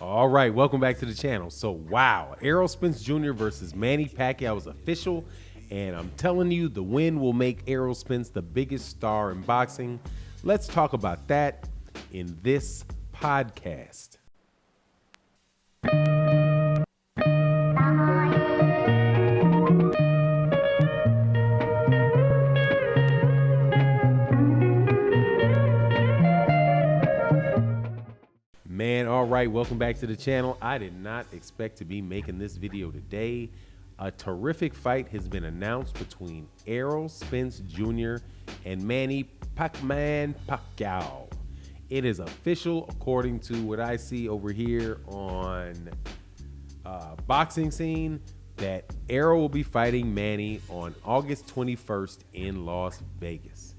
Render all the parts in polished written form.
All right, welcome back to the channel. So, wow, Errol Spence Jr. versus Manny Pacquiao is official, and I'm telling you, the win will make Errol Spence the biggest star in boxing. Let's talk about that in this podcast. Man, all right, welcome back to the channel. I did not expect to be making this video today. A terrific fight has been announced between Errol Spence Jr. and Manny Pacquiao. It is official according to what I see over here on Boxing Scene that Errol will be fighting Manny on August 21st in Las Vegas.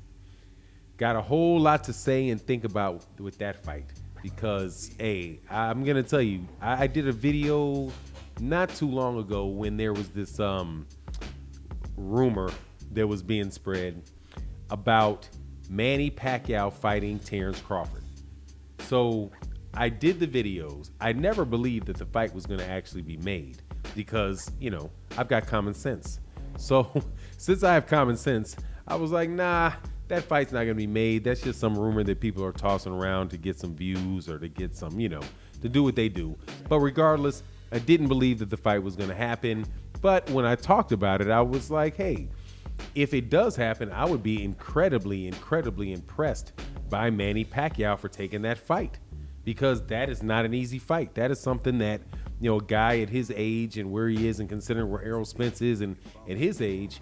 Got a whole lot to say and think about with that fight. Because, hey, I'm going to tell you, I did a video not too long ago when there was this rumor that was being spread about Manny Pacquiao fighting Terrence Crawford. So I did the videos. I never believed that the fight was going to actually be made because, you know, I've got common sense. So since I have common sense, I was like, nah, that fight's not going to be made. That's just some rumor that people are tossing around to get some views or to get some, you know, to do what they do. But regardless, I didn't believe that the fight was going to happen. But when I talked about it, I was like, hey, if it does happen, I would be incredibly impressed by Manny Pacquiao for taking that fight, because that is not an easy fight. That is something that, you know, a guy at his age and where he is, and considering where Errol Spence is and at his age,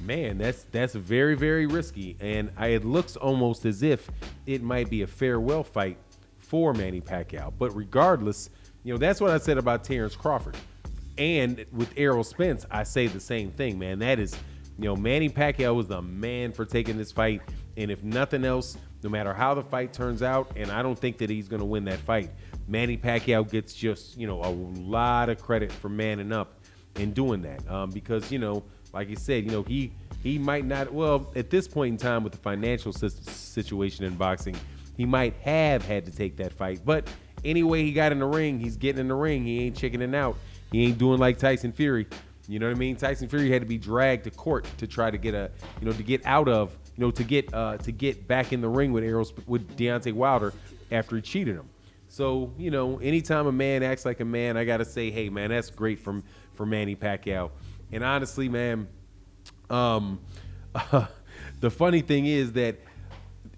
man, that's very, very risky. And it looks almost as if it might be a farewell fight for Manny Pacquiao. But regardless, you know, that's what I said about Terrence Crawford. And with Errol Spence, I say the same thing, man. That is, you know, Manny Pacquiao was the man for taking this fight. And if nothing else, no matter how the fight turns out, and I don't think that he's going to win that fight, Manny Pacquiao gets just, you know, a lot of credit for manning up and doing that. Because, you know, like you said, you know, he might not, well, at this point in time with the financial situation in boxing, he might have had to take that fight. But anyway, he got in the ring. He's getting in the ring. He ain't chickening out. He ain't doing like Tyson Fury. You know what I mean? Tyson Fury had to be dragged to court to try to get a, you know, to get out of, you know, to get back in the ring with Deontay Wilder after he cheated him. So, you know, anytime a man acts like a man, I got to say, hey, man, that's great for Manny Pacquiao. And honestly, man, the funny thing is that,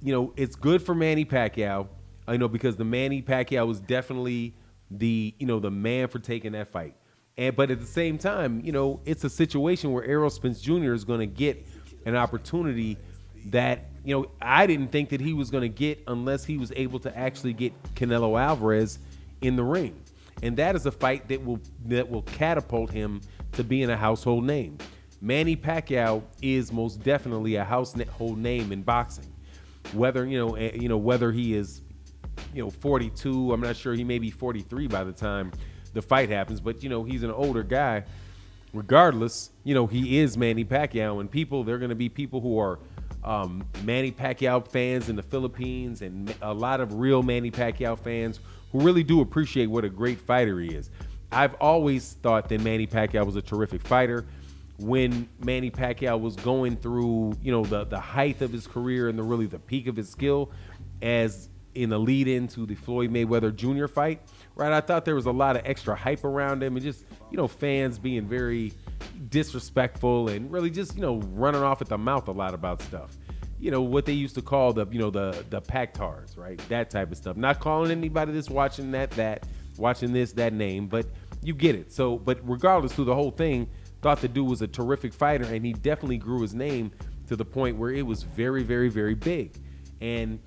you know, it's good for Manny Pacquiao, I know, because the Manny Pacquiao was definitely the, you know, the man for taking that fight. But at the same time, you know, it's a situation where Errol Spence Jr. is going to get an opportunity that, you know, I didn't think that he was going to get unless he was able to actually get Canelo Alvarez in the ring. And that is a fight that will catapult him to being a household name. Manny Pacquiao is most definitely a household name in boxing. Whether whether he is, you know, 42, I'm not sure, he may be 43 by the time the fight happens, but, you know, he's an older guy. Regardless, you know, he is Manny Pacquiao, and there are going to be people who are Manny Pacquiao fans in the Philippines, and a lot of real Manny Pacquiao fans who really do appreciate what a great fighter he is. I've always thought that Manny Pacquiao was a terrific fighter. When Manny Pacquiao was going through, you know, the height of his career and really the peak of his skill, as in the lead into the Floyd Mayweather Jr. fight, right? I thought there was a lot of extra hype around him, and just, you know, fans being very disrespectful and really just, you know, running off at the mouth a lot about stuff. You know, what they used to call the Pactars, right? That type of stuff. Not calling anybody that's watching that name, but you get it. So, but regardless, through the whole thing, thought the dude was a terrific fighter, and he definitely grew his name to the point where it was very, very, very big. And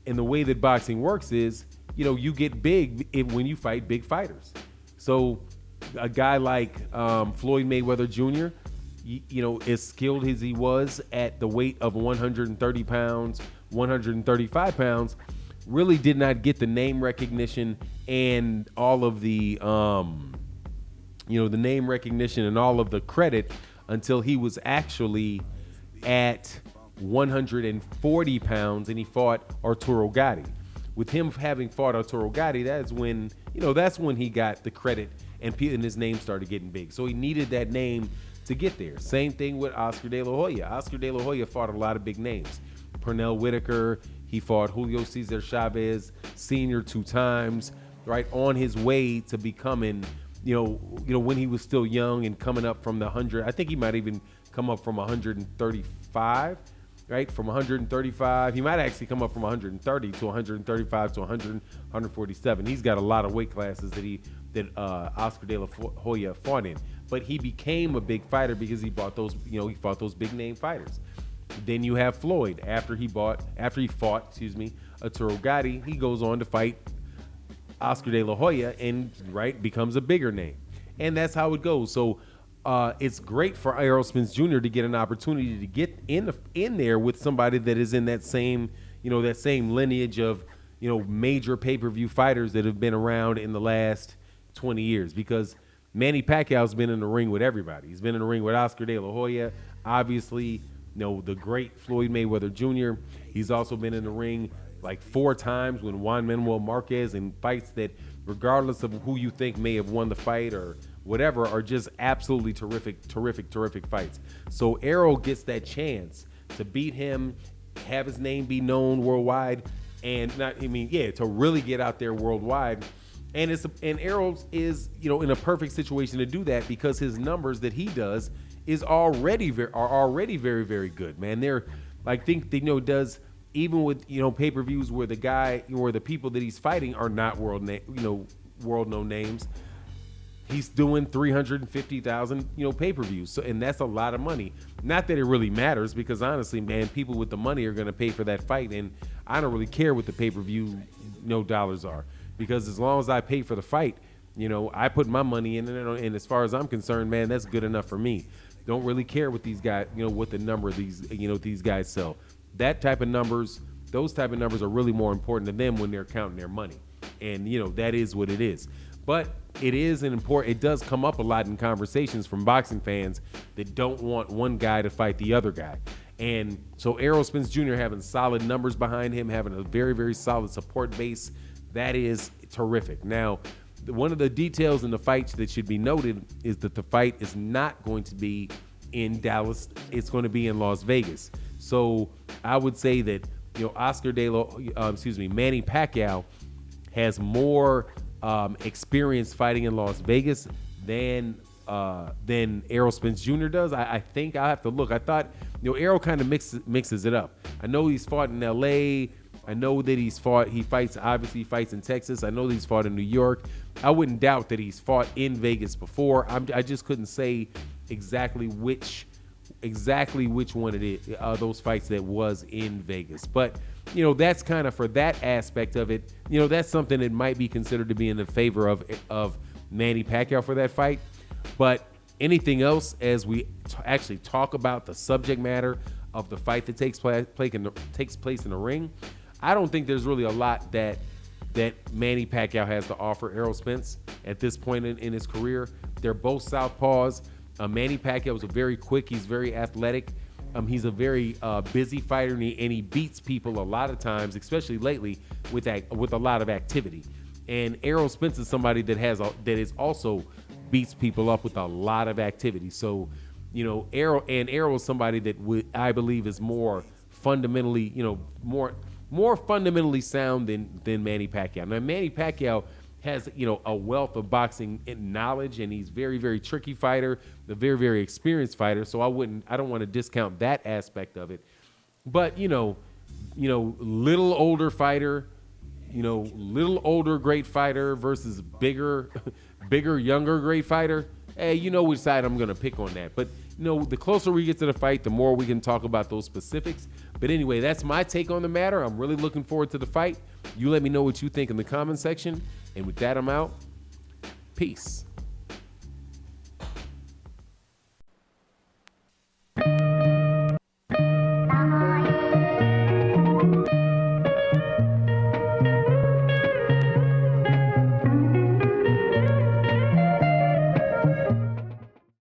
the way that boxing works is, you know, you get big when you fight big fighters. So a guy like Floyd Mayweather Jr., you know, as skilled as he was at the weight of 130 pounds, 135 pounds, really did not get the name recognition and all of the, you know, the name recognition and all of the credit until he was actually at 140 pounds and he fought Arturo Gatti. with him having fought Arturo Gatti, that's when he got the credit and his name started getting big. So he needed that name to get there. Same thing with Oscar De La Hoya. Oscar De La Hoya fought a lot of big names. Pernell Whitaker, he fought Julio Cesar Chavez Sr. 2 times, right, on his way to becoming, when he was still young and coming up from the 100. I think he might even come up from 135, right? From 135. He might actually come up from 130 to 135 to 147. He's got a lot of weight classes that Oscar De La Hoya fought in. But he became a big fighter because he fought those big name fighters. Then you have Floyd. After he fought, Arturo Gatti, he goes on to fight Oscar De La Hoya and, right, becomes a bigger name. And that's how it goes. So it's great for Errol Spence Jr. to get an opportunity to get in there with somebody that is in that same lineage of, major pay-per-view fighters that have been around in the last 20 years. Because Manny Pacquiao's been in the ring with everybody. He's been in the ring with Oscar De La Hoya, obviously, the great Floyd Mayweather Jr. He's also been in the ring like 4 times with Juan Manuel Marquez in fights that, regardless of who you think may have won the fight or whatever, are just absolutely terrific fights. So Errol gets that chance to beat him, have his name be known worldwide, and to really get out there worldwide. And Errol is, in a perfect situation to do that because his numbers that he does are already very, very good, man. Does, even with, pay-per-views where the guy or the people that he's fighting are not world known names. He's doing 350,000, pay-per-views. So, and that's a lot of money. Not that it really matters because honestly, man, people with the money are going to pay for that fight. And I don't really care what the pay-per-view, dollars are, because as long as I pay for the fight, I put my money in it. And as far as I'm concerned, man, that's good enough for me. Don't really care what these guys, what the number of these guys sell. Those type of numbers are really more important to them when they're counting their money. And, that is what it is. But it does come up a lot in conversations from boxing fans that don't want one guy to fight the other guy. And so Errol Spence Jr. having solid numbers behind him, having a very, very solid support base, that is terrific. Now, one of the details in the fight that should be noted is that the fight is not going to be in Dallas. It's going to be in Las Vegas. So I would say that, Manny Pacquiao has more experience fighting in Las Vegas than Errol Spence Jr. does. I think I'll have to look. I thought, Errol kind of mixes it up. I know he's fought in LA. I know that he fights in Texas. I know that he's fought in New York. I wouldn't doubt that he's fought in Vegas before. I just couldn't say exactly which one it is, those fights that was in Vegas. But, that's kind of for that aspect of it. That's something that might be considered to be in the favor of Manny Pacquiao for that fight. But anything else, as we actually talk about the subject matter of the fight that takes place in the ring, I don't think there's really a lot that Manny Pacquiao has to offer Errol Spence at this point in his career. They're both southpaws. Manny Pacquiao is very quick. He's very athletic. He's a very busy fighter, and he beats people a lot of times, especially lately, with a lot of activity. And Errol Spence is somebody that also beats people up with a lot of activity. So, Errol is somebody that I believe is more fundamentally, more fundamentally sound than Manny Pacquiao. Now, Manny Pacquiao has, a wealth of boxing knowledge, and he's very, very tricky fighter, a very, very experienced fighter. So I don't want to discount that aspect of it. But, little older fighter, little older great fighter versus bigger, younger great fighter. Hey, which side I'm going to pick on that. But, the closer we get to the fight, the more we can talk about those specifics. But anyway, that's my take on the matter. I'm really looking forward to the fight. You let me know what you think in the comment section. And with that, I'm out. Peace.